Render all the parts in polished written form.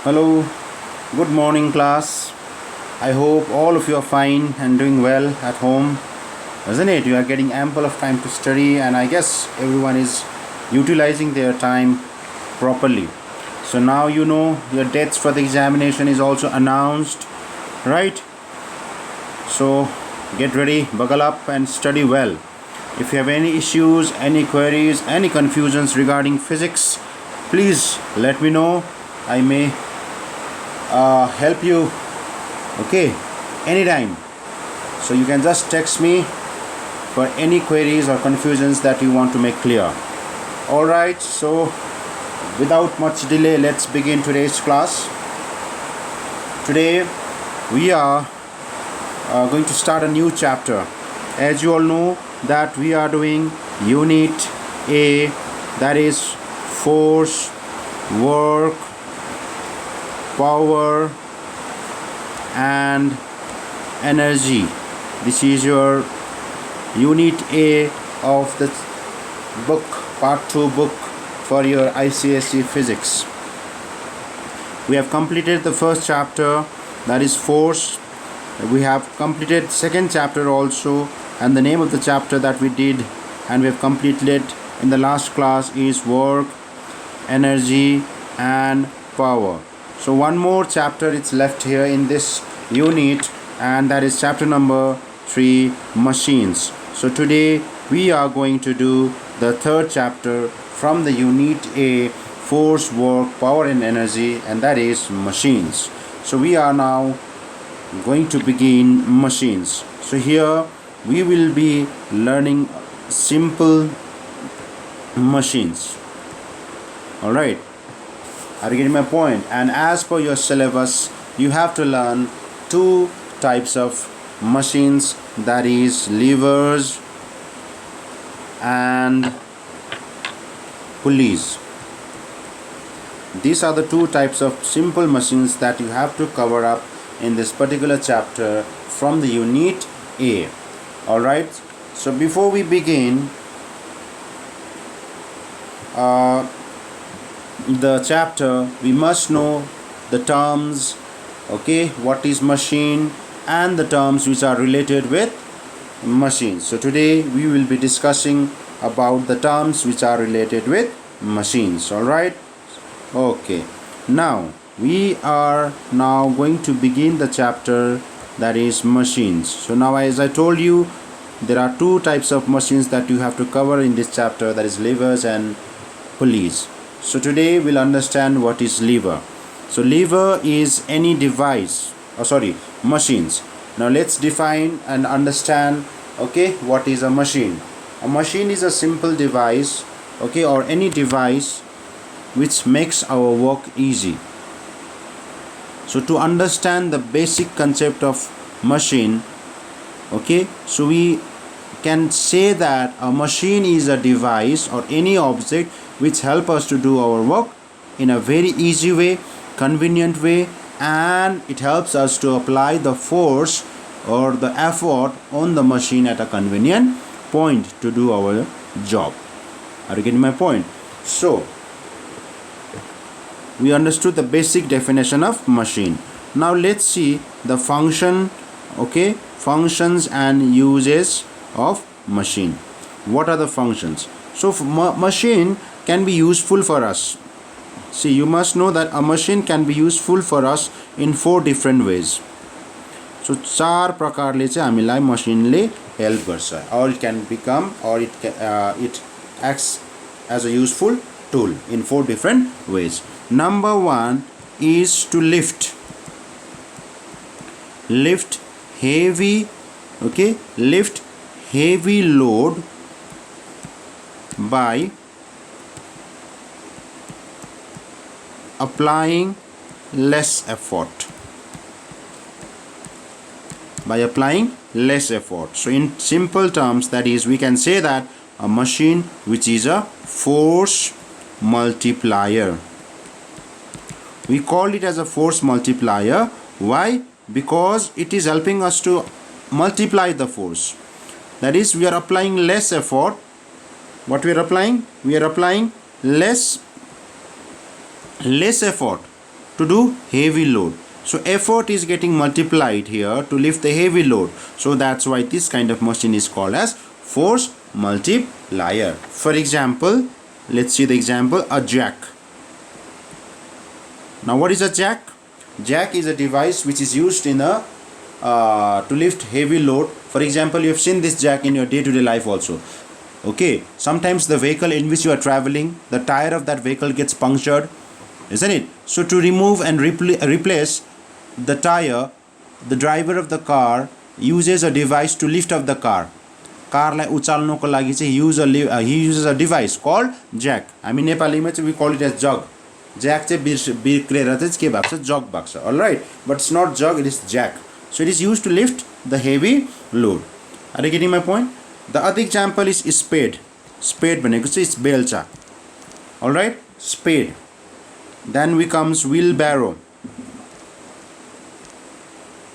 Hello, good morning, class. I hope all of you are fine and doing well at home, isn't it? You are getting ample of time to study, and I guess everyone is utilizing their time properly. So now you know your dates for the examination is also announced, right? So get ready, buckle up, and study well. If you have any issues, any queries, any confusions regarding physics, please let me know. I may help you, okay, anytime. So you can just text me for any queries or confusions that you want to make clear. Alright, so without much delay, let's begin today's class. Today we are going to start a new chapter. As you all know that we are doing Unit A, that is force, work, power and energy. This is your Unit A of the book, Part 2 book for your ICSE Physics. We have completed the first chapter, that is force. We have completed second chapter also, and the name of the chapter that we did and we have completed in the last class is work, energy and power. So one more chapter is left here in this unit, and that is chapter number 3, machines. So today we are going to do the third chapter from the Unit A, force, work, power and energy, and that is machines. So we are now going to begin machines. So here we will be learning simple machines. Alright, are you getting my point? And as per your syllabus, you have to learn two types of machines, that is levers and pulleys. These are the two types of simple machines that you have to cover up in this particular chapter from the Unit A. Alright, so before we begin the chapter, we must know the terms, okay, what is machine and the terms which are related with machines. So today we will be discussing about the terms which are related with machines. Alright, okay, now we are now going to begin the chapter, that is machines. So now, as I told you, there are two types of machines that you have to cover in this chapter, that is levers and pulleys. So today we'll understand what is lever. So lever is any device, machines. Now let's define and understand, okay, what is a machine. A machine is a simple device, okay, or any device which makes our work easy. So to understand the basic concept of machine, okay, so we can say that a machine is a device or any object which help us to do our work in a very easy way, convenient way, and it helps us to apply the force or the effort on the machine at a convenient point to do our job. Are you getting my point? So we understood the basic definition of machine. Now let's see the function, okay, functions and uses of machine. What are the functions? So machine can be useful for us. See, you must know that a machine can be useful for us in 4 different ways. So 4 प्रकारले चाहिँ हामीलाई मसिनले help गर्छ, or it can become, or it acts as a useful tool in 4 different ways. Number 1 is to lift heavy, okay, lift heavy load by applying less effort. So in simple terms, that is, we can say that a machine which is a force multiplier. We call it as a force multiplier. Why? Because it is helping us to multiply the force. That is, we are applying less effort. What we are applying? We are applying less effort to do heavy load. So effort is getting multiplied here to lift the heavy load. So that's why this kind of machine is called as force multiplier. For example, let's see the example, a jack. Now what is a jack? Jack is a device which is used in a to lift heavy load. For example, you have seen this jack in your day-to-day life also. Okay, sometimes the vehicle in which you are traveling, the tire of that vehicle gets punctured, isn't it? So to remove and replace the tire, the driver of the car uses a device to lift up the car. कारलाई उचाल्नको लागि चाहिँ he uses a device called jack. हामी नेपालीमा चाहिँ we call it as jug. Jack चाहिँ बिर्क्रेर चाहिँ के भएको छ, jug भएको छ. All right, but it's not jug, it is jack. So it is used to lift the heavy load. Are you getting my point? The other example is spade. Spade भनेको चाहिँ is बेल्चा. All right, spade. Then we comes wheelbarrow.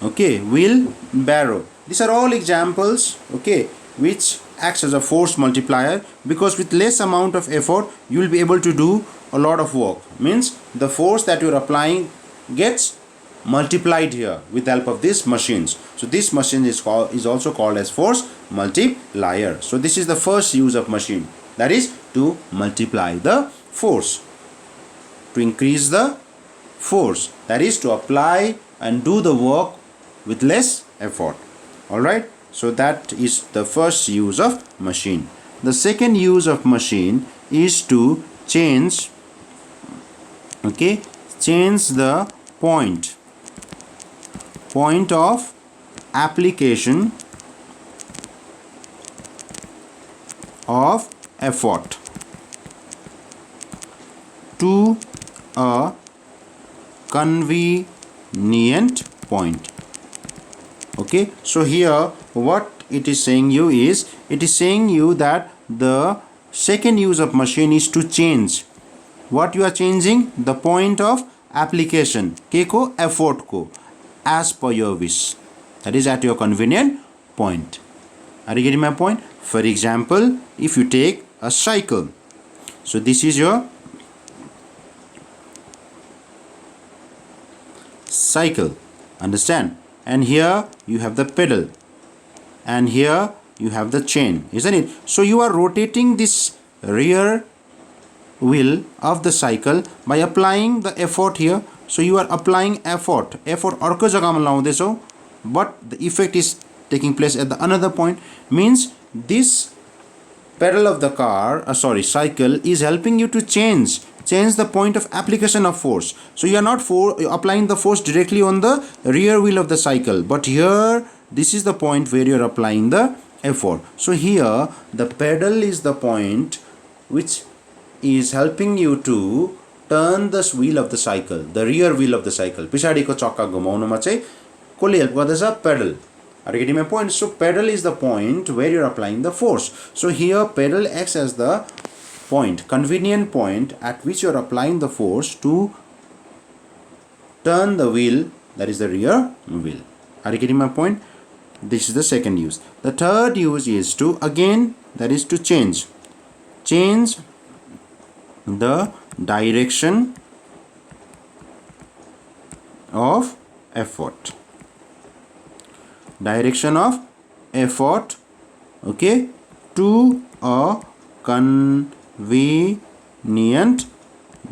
Okay, wheelbarrow. These are all examples, okay, which acts as a force multiplier, because with less amount of effort you will be able to do a lot of work. Means the force that you are applying gets multiplied here with the help of these machines. So this machine is also called as force multiplier. So this is the first use of machine, that is to multiply the force, to increase the force, that is to apply and do the work with less effort. All right, so that is the first use of machine. The second use of machine is to change the point of application of effort to a convenient point. Okay, so here what it is saying you is, it is saying you that the second use of machine is to change. What you are changing? The point of application. Ke ko? Effort ko. As per your wish. That is at your convenient point. Are you getting my point? For example, if you take a cycle. So this is your cycle. Understand? And here you have the pedal. And here you have the chain. Isn't it? So you are rotating this rear wheel of the cycle by applying the effort here. So you are applying effort अर्को जग्गामा लाउँदैछौ, but the effect is taking place at the another point. Means this pedal of the cycle is helping you to change the point of application of force. So you are not applying the force directly on the rear wheel of the cycle, but here this is the point where you are applying the effort. So here the pedal is the point which is helping you to turn this wheel of the cycle, the rear wheel of the cycle. पिछाडीको चक्का घुमाउनमा चाहिँ कसले help गर्दैछ? Pedal. Are you getting my point? So pedal is the point where you are applying the force. So here pedal acts as the point, convenient point at which you are applying the force to turn the wheel, that is the rear wheel. Are you getting my point? This is the second use. The third use is to, again, that is to change the direction of effort. Direction of effort, okay, to a convenient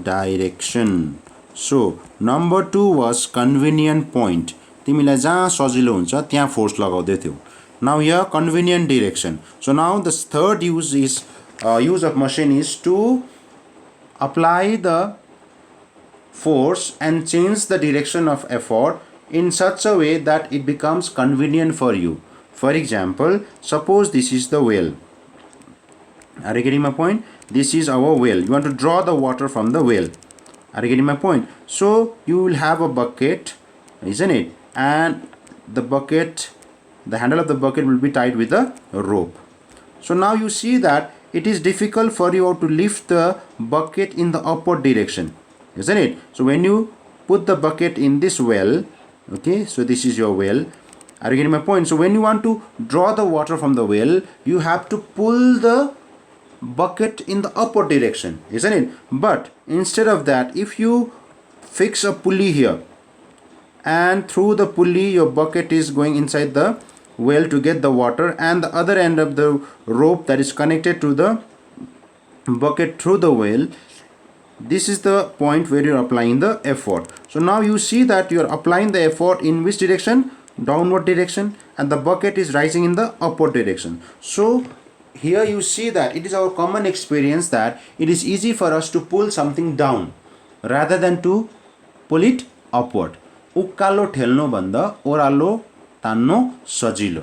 direction. So number 2 was convenient point. तिमीलाई जहाँ सजिलो हुन्छ त्यहाँ force लगाउँदै थियौ. Now here convenient direction. So now the third use of machine is to apply the force and change the direction of effort in such a way that it becomes convenient for you. For example, suppose this is the well. Are you getting my point? This is our well. You want to draw the water from the well. Are you getting my point? So you will have a bucket, isn't it? And the handle of the bucket will be tied with a rope. So now you see that it is difficult for you to lift the bucket in the upward direction, isn't it? So when you put the bucket in this well, okay, so this is your well. Are you getting my point? So when you want to draw the water from the well, you have to pull the bucket in the upward direction, isn't it? But instead of that, if you fix a pulley here, and through the pulley your bucket is going inside the well to get the water, and the other end of the rope that is connected to the bucket through the well, this is the point where you're applying the effort. So now you see that you're applying the effort in which direction? Downward direction, and the bucket is rising in the upward direction. So here you see that it is our common experience that it is easy for us to pull something down rather than to pull it upward. उकालो ठेल्नु भन्दा ओरालो तान्नु सजिलो.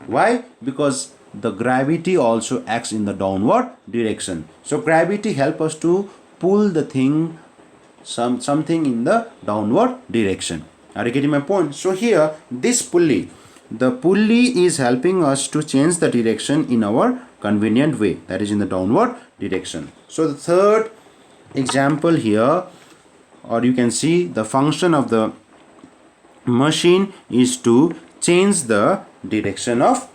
Why? Because the gravity also acts in the downward direction. So gravity helps us to pull the thing, something in the downward direction. Are you getting my point? So here this pulley, the pulley is helping us to change the direction in our convenient way, that is in the downward direction. So the third example here, or you can see the function of the machine is to change the direction of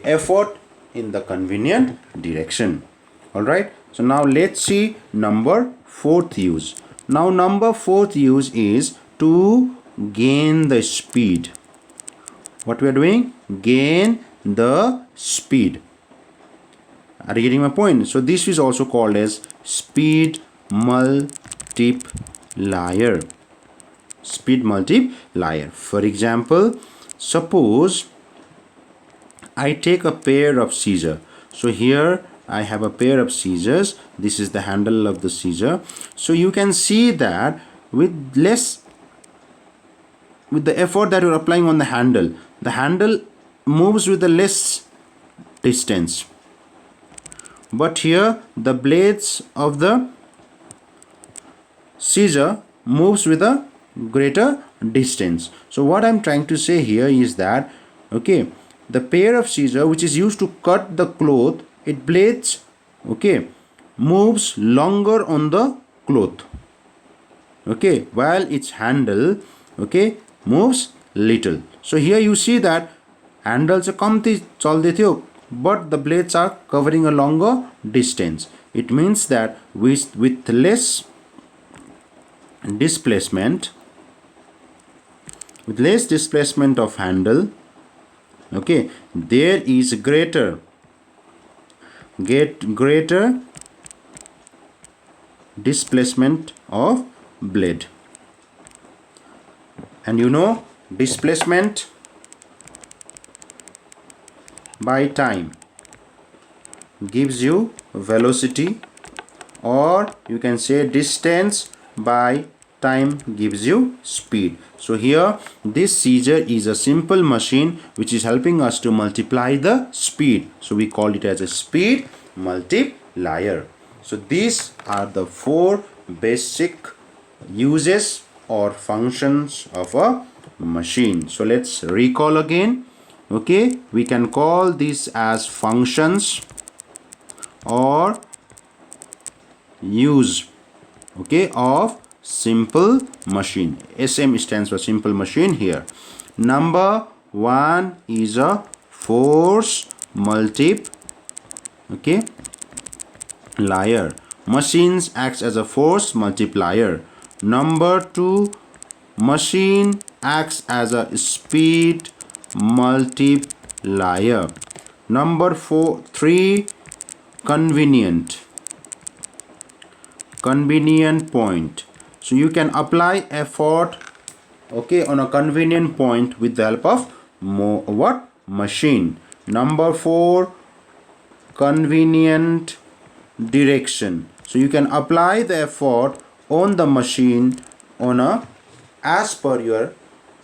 effort in the convenient direction. All right, so now let's see number fourth use. Now number fourth use is to gain the speed. What we are doing? Gain the speed. Are you getting my point? So this is also called as speed multiplier. Speed multiplier. For example, suppose I take a pair of scissors. So here I have a pair of scissors. This is the handle of the scissor. So you can see that with the effort that you're applying on the handle moves with the less distance. But here the blades of the scissor moves with a greater distance. So what I'm trying to say here is that the pair of scissors which is used to cut the cloth, its blades moves longer on the cloth, while its handle moves little. So here you see that handle चाहिँ कम्ती चल्दै थियो, but the blades are covering a longer distance. It means that with less displacement, of handle, there is greater displacement of blade. And you know, displacement by time gives you velocity, or you can say distance by time gives you speed. So here this scissor is a simple machine which is helping us to multiply the speed. So we call it as a speed multiplier. So these are the four basic uses or functions of a machine. So let's recall again. We can call this as functions or use of simple machine. SM stands for simple machine here. Number one is a force multiplier. Machines acts as a force multiplier. Number two, machine acts as a speed multiplier. Number three, convenient point. So you can apply effort on a convenient point with the help of machine. Number four, convenient direction. So you can apply the effort on the machine as per your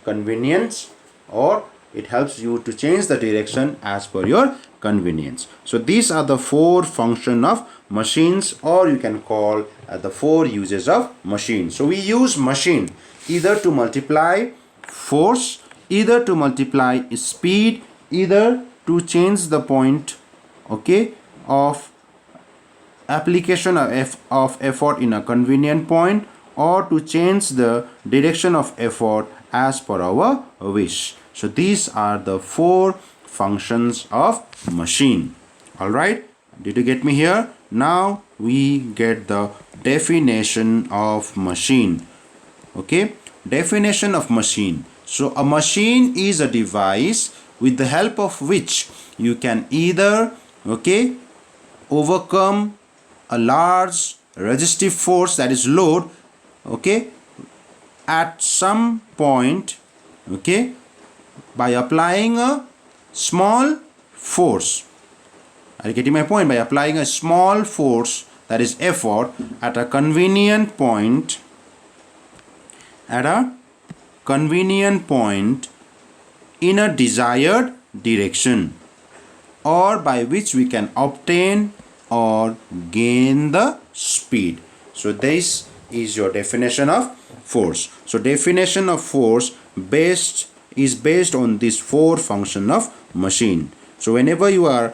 convenience, or it helps you to change the direction as per your convenience. So these are the four functions of machines, or you can call the four uses of machine. So we use machine either to multiply force, either to multiply speed, either to change the point of application of effort in a convenient point, or to change the direction of effort as per our wish. So these are the four functions of machine. All right, did you get me here? Now we get the definition of machine. Okay, definition of machine. So a machine is a device with the help of which you can either, okay, overcome a large resistive force, that is load, okay, at some point, okay, by applying a small force. Are you getting my point? By applying a small force, that is effort, at a convenient point, in a desired direction, or by which we can obtain or gain the speed. So this is your definition of force. So definition of force is based on this four function of machine. So whenever you are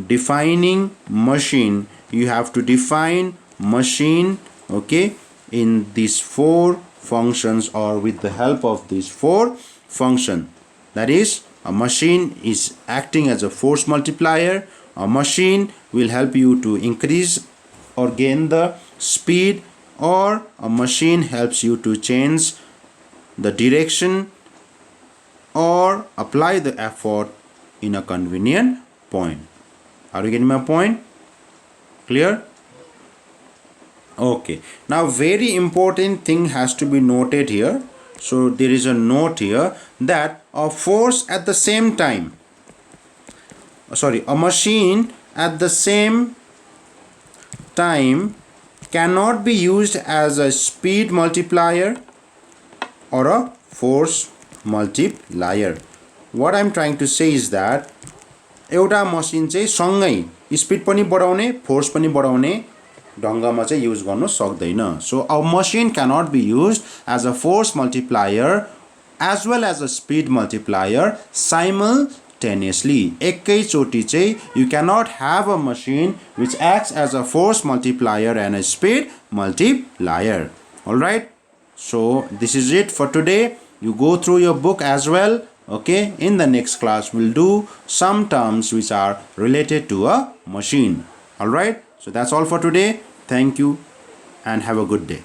defining machine, you have to define machine, okay, in these four functions or with the help of these four function. That is, a machine is acting as a force multiplier. A machine will help you to increase or gain the speed, or a machine helps you to change the direction or apply the effort in a convenient point. Are you getting my point? Clear? Okay, now very important thing has to be noted here. So there is a note here that a force at the same time, a machine at the same time cannot be used as a speed multiplier or a force multiplier. What I'm trying to say is that एउटा मसिन चाहिँ सँगै speed पनि बढाउने force पनि बढाउने ढङ्गमा चाहिँ use गर्न सक्दैन. So a machine cannot be used as a force multiplier as well as a speed multiplier simultaneously. एकैचोटि चाहिँ you cannot have a machine which acts as a force multiplier and a speed multiplier. Alright, so this is it for today. You go through your book as well. Okay, in the next class we'll do some terms which are related to a machine. All right, so that's all for today. Thank you and have a good day.